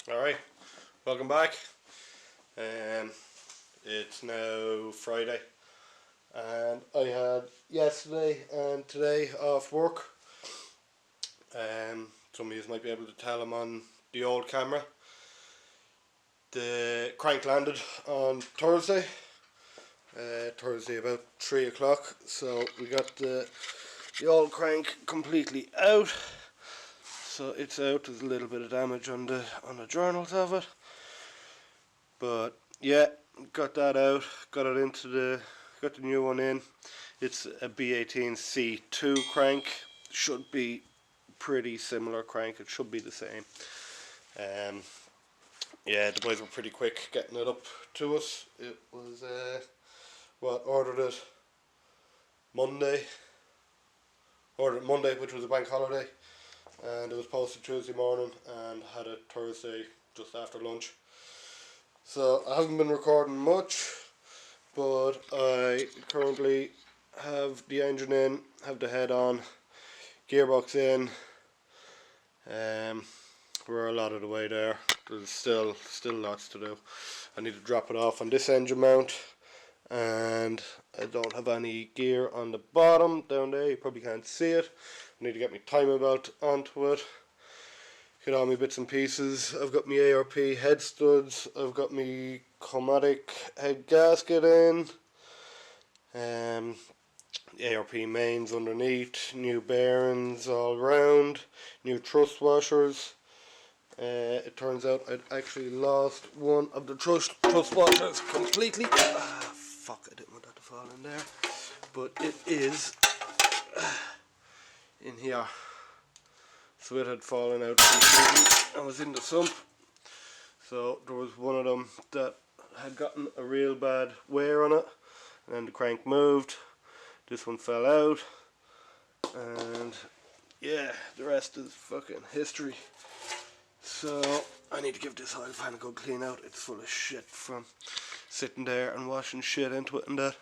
Alright, welcome back. Um, it's now Friday, and I had yesterday and today off work. Some of you might be able to tell I'm on the old camera. The crank landed on Thursday. Thursday about 3 o'clock, so we got the old crank completely out. So it's out. There's a little bit of damage on the journals of it, but yeah, got that out. Got the new one in. It's a B18C2 crank. Should be pretty similar crank. It should be the same. Yeah, the boys were pretty quick getting it up to us. It was ordered it Monday. Ordered it Monday, which was a bank holiday, and it was posted Tuesday morning and had it Thursday just after lunch. So I haven't been recording much, but I currently have the engine in, have the head on, gearbox in. We're a lot of the way there. There's still lots to do. I need to drop it off on this engine mount, and I don't have any gear on the bottom down there. You probably can't see it. I need to get my timing belt onto it. Get all my bits and pieces. I've got my ARP head studs. I've got my Comatic head gasket in. ARP mains underneath. New bearings all round. New thrust washers. It turns out I'd actually lost one of the thrust washers completely. Fuck, I didn't want that to fall in there. But it is in here. So it had fallen out completely and was in the sump. So there was one of them that had gotten a real bad wear on it, and then the crank moved. This one fell out, and yeah, the rest is fucking history. So I need to give this oil pan a good clean out. It's full of shit from sitting there and washing shit into it and that.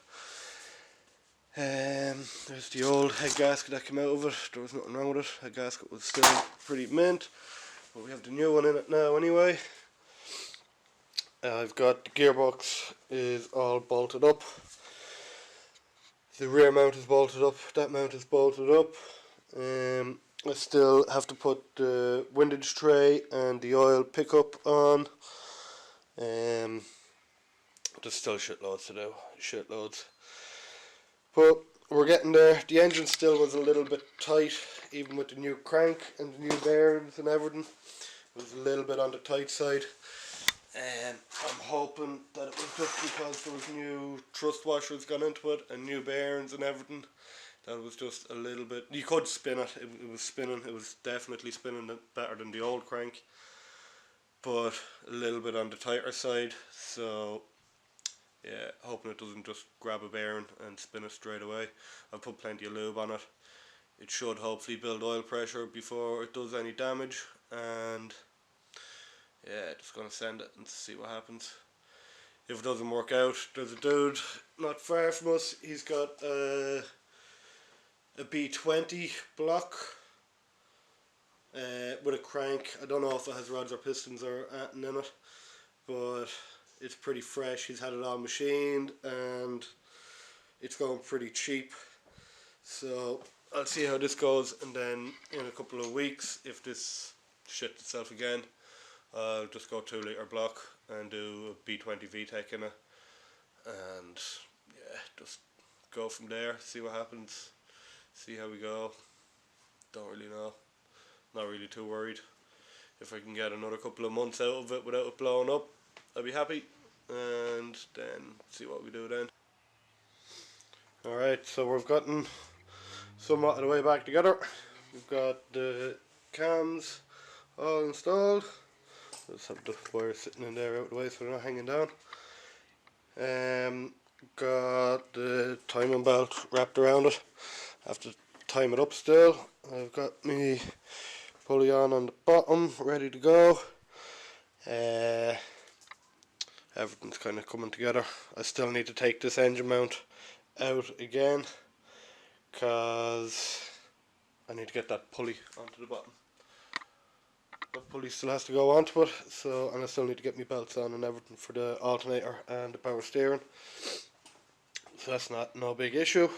There's the old head gasket that came out of it. There was nothing wrong with it. The gasket was still pretty mint, but we have the new one in it now anyway. I've got the gearbox is all bolted up. The rear mount is bolted up. That mount is bolted up. I still have to put the windage tray and the oil pickup on. There's still shitloads to do. Shitloads. But we're getting there. The engine still was a little bit tight, even with the new crank and the new bearings and everything. It was a little bit on the tight side. I'm hoping that it was just because there was new thrust washers gone into it and new bearings and everything. That was just a little bit. You could spin it. It was spinning. It was definitely spinning better than the old crank, but a little bit on the tighter side. So yeah, hoping it doesn't just grab a bearing and spin it straight away. I've put plenty of lube on it. It should hopefully build oil pressure before it does any damage, and yeah, just gonna send it and see what happens. If it doesn't work out, there's a dude not far from us. He's got a B20 block with a crank. I don't know if it has rods or pistons or anything in it, but it's pretty fresh. He's had it all machined and it's going pretty cheap. So I'll see how this goes, and then in a couple of weeks, if this shits itself again, I'll just go 2 litre block and do a B20 VTEC in it, and yeah, just go from there, see what happens, see how we go. Don't really know, not really too worried. If I can get another couple of months out of it without it blowing up, I'll be happy, and then see what we do then. Alright, so we've gotten somewhat of the way back together. We've got the cams all installed. Just have the wires sitting in there out of the way so they're not hanging down. Got the timing belt wrapped around it. Have to time it up still. I've got me pulley on the bottom ready to go. Everything's kind of coming together. I still need to take this engine mount out again because I need to get that pulley onto the bottom. the pulley still has to go onto it, so, and I still need to get my belts on and everything for the alternator and the power steering. So that's no big issue.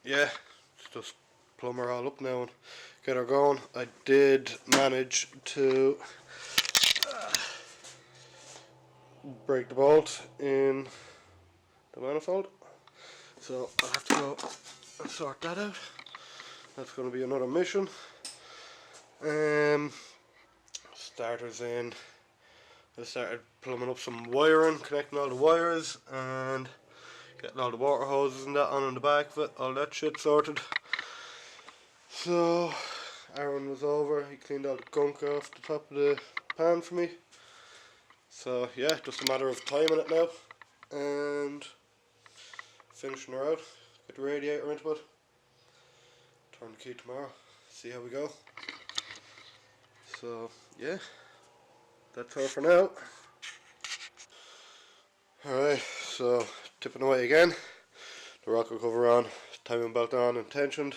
Yeah, just plumb her all up now and get her going. I did manage to break the bolt in the manifold, so I'll have to go and sort that out. That's going to be another mission. Starters in. I started plumbing up some wiring, connecting all the wires and getting all the water hoses and that on in the back of it, all that shit sorted. So Aaron was over, he cleaned all the gunk off the top of the pan for me. So yeah, just a matter of timing it now and finishing her out. Get the radiator into it. Turn the key tomorrow. See how we go. So yeah, that's all for now. Alright, so tipping away again. The rocker cover on, timing belt on and tensioned.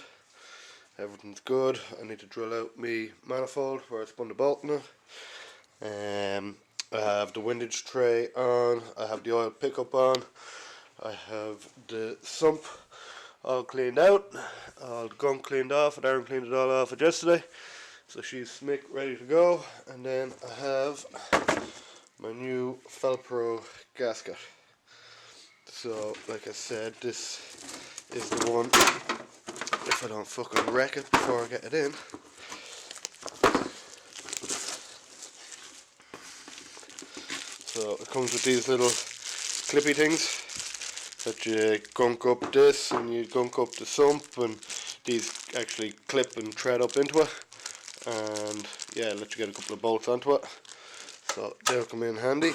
Everything's good. I need to drill out my manifold where I spun the bolt in it. I have the windage tray on, I have the oil pickup on, I have the sump all cleaned out, all the gunk cleaned off, and Aaron cleaned it all off yesterday. So she's smick ready to go, and then I have my new Felpro gasket. So like I said, this is the one, if I don't fucking wreck it before I get it in. So it comes with these little clippy things that you gunk up this and you gunk up the sump, and these actually clip and thread up into it, and yeah, let you get a couple of bolts onto it. So they'll come in handy.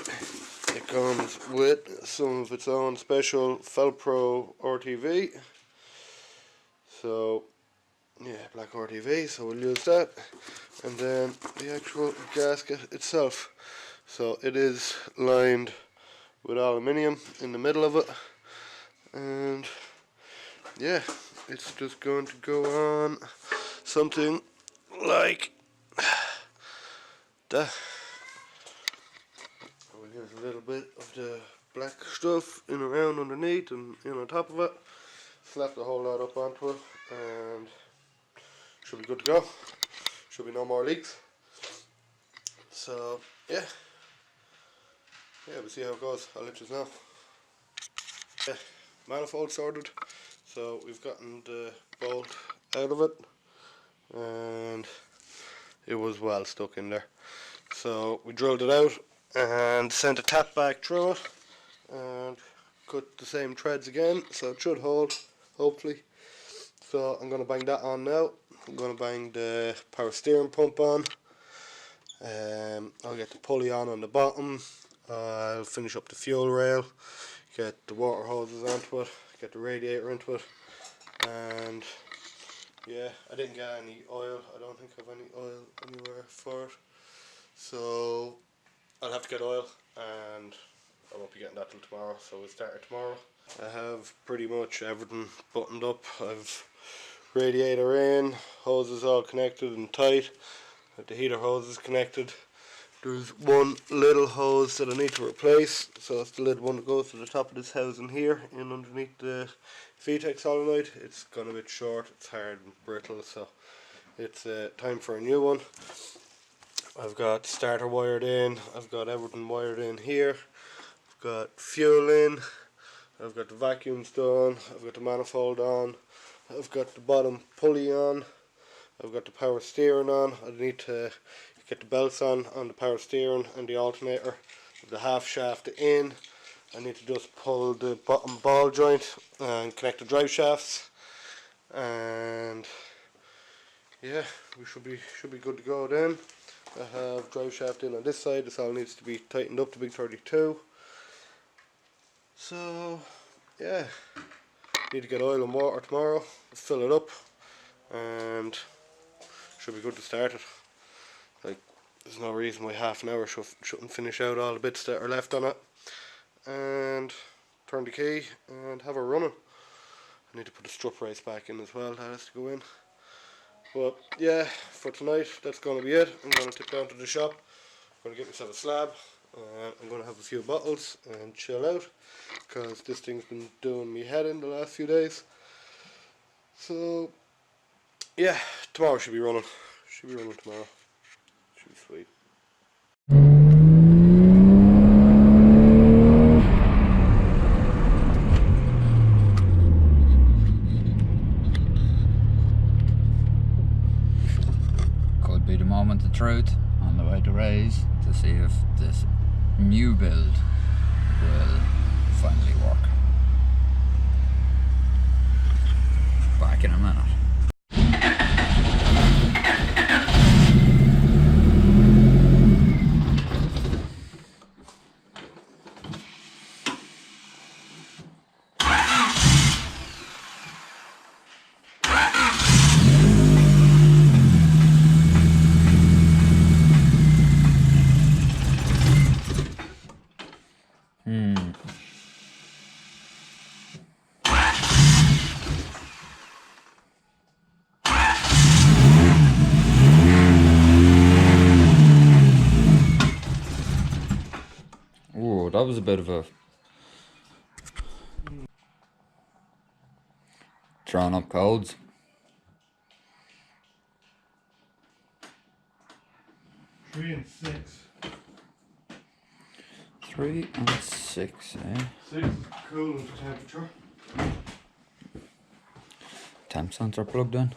It comes with some of its own special Felpro RTV. So yeah, black RTV, so we'll use that. And then the actual gasket itself. So it is lined with aluminium in the middle of it. And yeah, it's just going to go on something like that. We'll use a little bit of the black stuff in around underneath and in on top of it. Slap the whole lot up onto it and should be good to go. Should be no more leaks. So yeah, we'll see how it goes. I'll let you know. Yeah, manifold sorted. So we've gotten the bolt out of it and it was well stuck in there. So we drilled it out and sent a tap back through it and cut the same threads again, so it should hold, hopefully. So I'm going to bang that on now. I'm going to bang the power steering pump on. I'll get the pulley on the bottom. I'll finish up the fuel rail, get the water hoses onto it, get the radiator into it, and yeah, I didn't get any oil. I don't think I have any oil anywhere for it, so I'll have to get oil, and I won't be getting that till tomorrow, so we'll start it tomorrow. I have pretty much everything buttoned up. I've radiator in, hoses all connected and tight, have the heater hoses connected. There's one little hose that I need to replace, so it's the little one that goes to the top of this housing here, in underneath the VTEC solenoid. It's gone a bit short, it's hard and brittle, so it's time for a new one. I've got starter wired in, I've got everything wired in here, I've got fuel in, I've got the vacuums done, I've got the manifold on, I've got the bottom pulley on, I've got the power steering on. I need to get the belts on the power steering and the alternator, the half shaft in. I need to just pull the bottom ball joint and connect the drive shafts, and yeah, we should be good to go then. I have drive shaft in on this side. This all needs to be tightened up to big 32. So yeah, need to get oil and water tomorrow, fill it up, and should be good to start it. Like, there's no reason why half an hour shouldn't finish out all the bits that are left on it, and turn the key and have her running. I need to put the strut brace back in as well. That has to go in. But yeah, for tonight, that's going to be it. I'm going to tip down to the shop. I'm going to get myself a slab. I'm going to have a few bottles and chill out, because this thing's been doing me head in the last few days. So yeah, tomorrow should be running. Should be running tomorrow. Should be sweet. Could be the moment of truth on the way to Raise to see if this new build will finally work. Back in a minute. Oh, that was a bit of a drawn up codes. 3 and 6. 3 and 6, eh? 6 is cooling temperature. Temp sensor plugged in.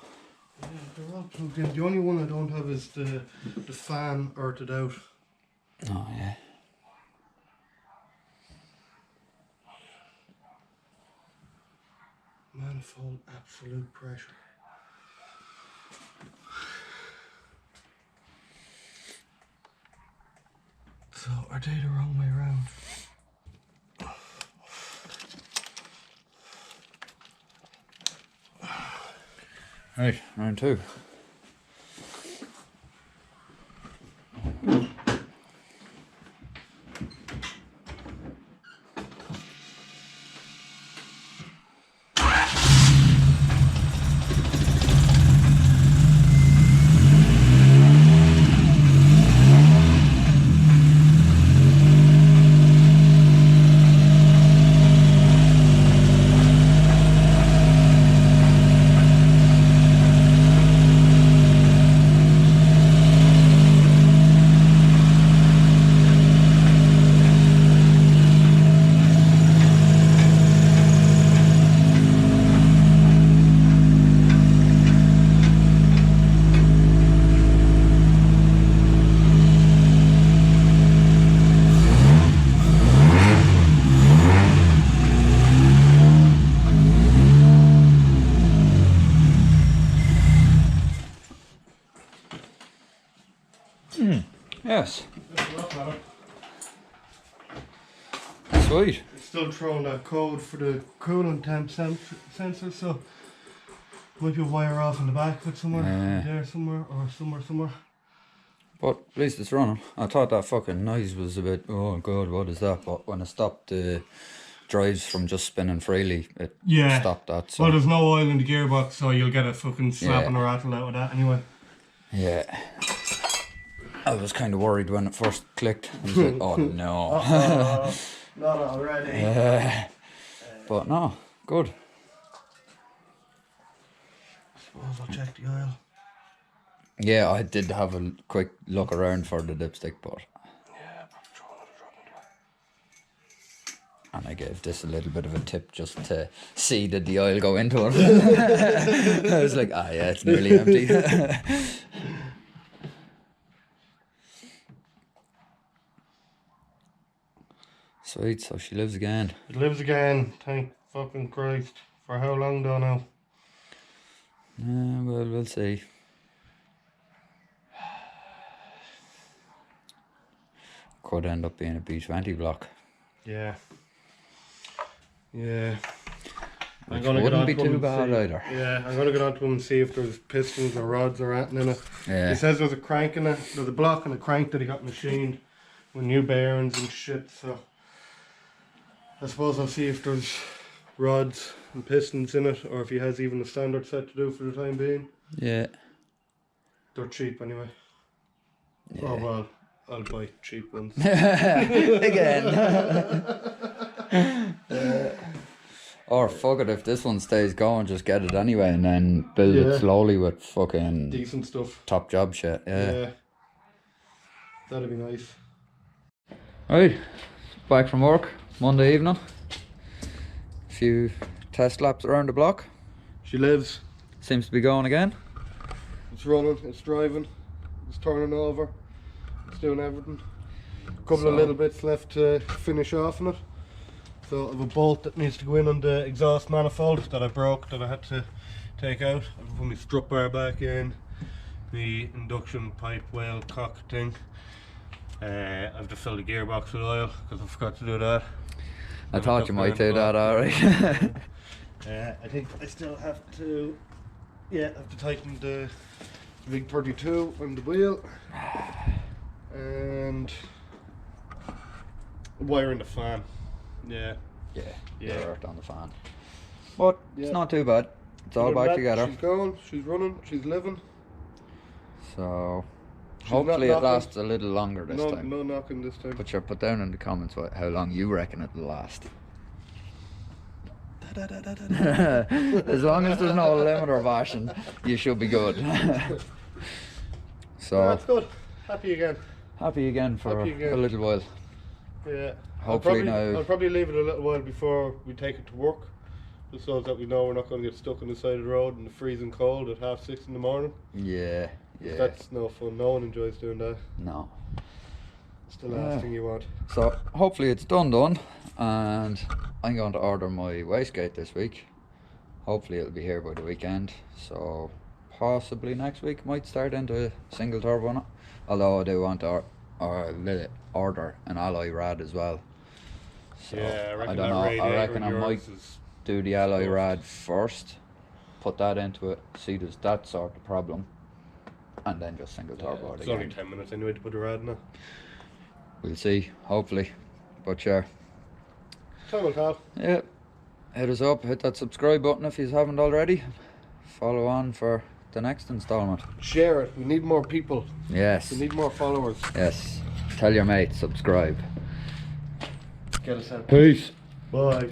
Yeah, they're all plugged in. The only one I don't have is the fan earthed out. Oh yeah. Manifold absolute pressure. So are they the wrong way around? Right, round 2. Yes. That's a lot better. Sweet. It's still throwing that code for the coolant temp sensor, so might be a wire off in the back with somewhere, there somewhere, or somewhere. But at least it's running. I thought that fucking noise was a bit, oh god, what is that? But when I stopped the drives from just spinning freely, it stopped that. So. Well, there's no oil in the gearbox, so you'll get a fucking snapping or rattle out of that anyway. Yeah. I was kind of worried when it first clicked. I was like, oh no. Not already. But no, good. I suppose I'll check the oil. Yeah, I did have a quick look around for the dipstick, but... Yeah, probably throw another drop into it. And I gave this a little bit of a tip just to see did the oil go into it. I was like, yeah, it's nearly empty. Sweet, so she lives again. It lives again, thank fucking Christ. For how long though now? Well, we'll see. Could end up being a B20 block. Yeah. Yeah. Which wouldn't be too bad either. Yeah, I'm going to get onto them and see if there's pistons or rods or anything in it. Yeah. He says there's a crank in it. There's a block and a crank that he got machined with new bearings and shit, so I suppose I'll see if there's rods and pistons in it, or if he has even a standard set to do for the time being. Yeah. They're cheap anyway. Yeah. Oh well, I'll buy cheap ones. Again. Or fuck it, if this one stays going, just get it anyway and then build Yeah. it slowly with fucking Decent stuff. top job shit. Yeah. That'd be nice. Right, back from work, Monday evening. Few test laps around the block. She lives. Seems to be going again. It's running, it's driving, it's turning over, it's doing everything. A couple of little bits left to finish off on it. So I have a bolt that needs to go in on the exhaust manifold that I broke, that I had to take out. I've put my strut bar back in, the induction pipe whale cock thing. I have to fill the gearbox with oil because I forgot to do that. I thought you might do that, alright. I think I still have to, I have to tighten the big 32 on the wheel and wiring the fan. Yeah. Yeah, worked on the fan. But Yeah. it's not too bad. It's all Other than back that, together. She's going, she's running, she's living. So She's hopefully not it knocking. lasts a little longer this time. No knocking this time. But sure, put down in the comments how long you reckon it'll last. As long as there's no limiter bashing, you should be good. So That's good. Happy again. happy again for Happy again. a little while. Yeah. Hopefully now- I'll probably leave it a little while before we take it to work, just so that we know we're not going to get stuck on the side of the road in the freezing cold at 6:30 in the morning. Yeah. That's no fun. No one enjoys doing that. No. It's the last Yeah. thing you want. So hopefully it's done, and I'm going to order my wastegate this week. Hopefully it'll be here by the weekend. So possibly next week might start into a single turbo on it. Although I do want to order an alloy rad as well. So I reckon don't that know. I radiator reckon I of might yours is do the alloy stuffed. rad first, put that into it, see does that sort of problem, and then just single turbo it It's only again. 10 minutes anyway to put a rad in it. We'll see, hopefully. But sure. Time will tell. Yeah, hit us up, hit that subscribe button if you haven't already. Follow on for the next installment. Share it. We need more people. Yes, We need more followers. yes. Tell your mates, subscribe. Get us out. Peace. Bye.